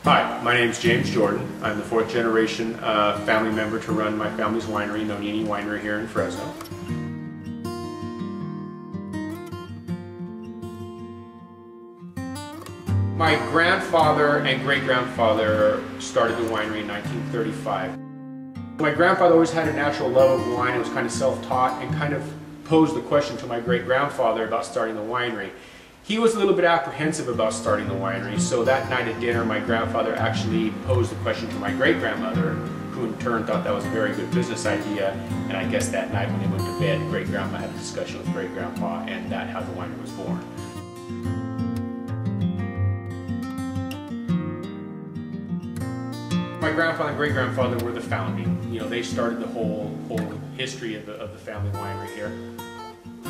Hi, my name is James Jordan. I'm the fourth generation family member to run my family's winery, Nonini Winery here in Fresno. My grandfather and great-grandfather started the winery in 1935. My grandfather always had a natural love of wine and was kind of self-taught and kind of posed the question to my great-grandfather about starting the winery. He was a little bit apprehensive about starting the winery, so that night at dinner my grandfather actually posed the question to my great-grandmother, who in turn thought that was a very good business idea, and I guess that night when they went to bed, great-grandma had a discussion with great-grandpa, and that's how the winery was born. My grandfather and great-grandfather were the founding. You know, they started the whole history of the family winery here.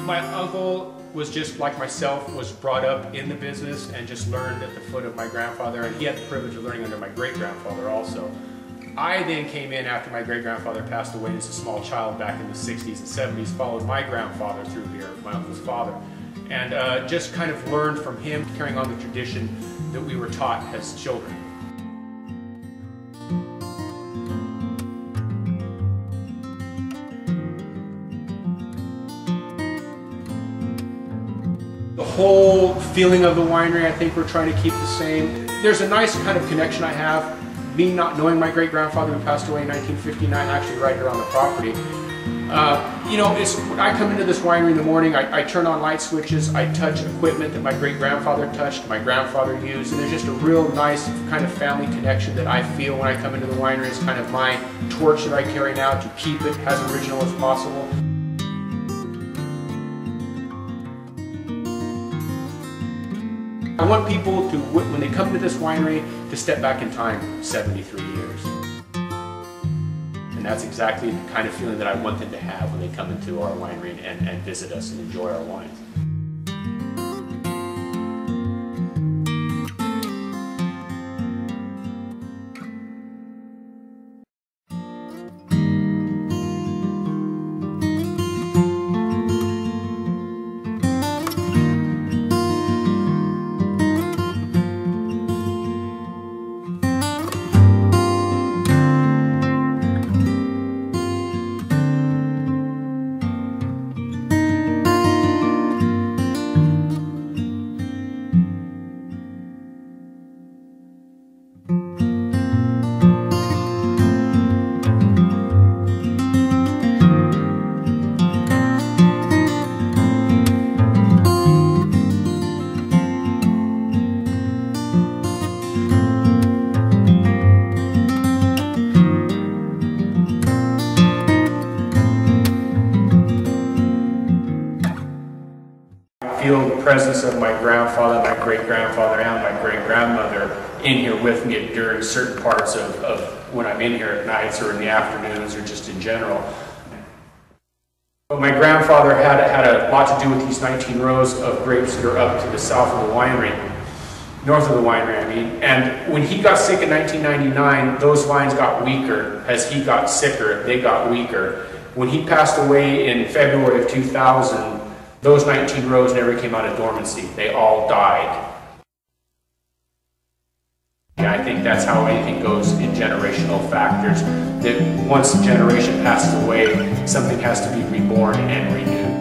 My uncle was just like myself, was brought up in the business and just learned at the foot of my grandfather, and he had the privilege of learning under my great-grandfather also. I then came in after my great-grandfather passed away as a small child back in the 60s and 70s, followed my grandfather through here, my uncle's father, and just kind of learned from him, carrying on the tradition that we were taught as children. The whole feeling of the winery, I think we're trying to keep the same. There's a nice kind of connection I have, me not knowing my great-grandfather who passed away in 1959, actually right here on the property. You know, when I come into this winery in the morning, I turn on light switches, I touch equipment that my great-grandfather touched, my grandfather used, and there's just a real nice kind of family connection that I feel when I come into the winery. It's kind of my torch that I carry now to keep it as original as possible. I want people to, when they come to this winery, to step back in time 73 years. And that's exactly the kind of feeling that I want them to have when they come into our winery and visit us and enjoy our wines. Feel the presence of my grandfather, my great-grandfather, and my great-grandmother in here with me during certain parts of when I'm in here at nights or in the afternoons or just in general. But my grandfather had a lot to do with these 19 rows of grapes that are up to the south of the winery, north of the winery, I mean. And when he got sick in 1999, those vines got weaker. As he got sicker, they got weaker. When he passed away in February of 2000, those 19 rows never came out of dormancy. They all died. Yeah, I think that's how anything goes in generational factors. That once a generation passes away, something has to be reborn and renewed.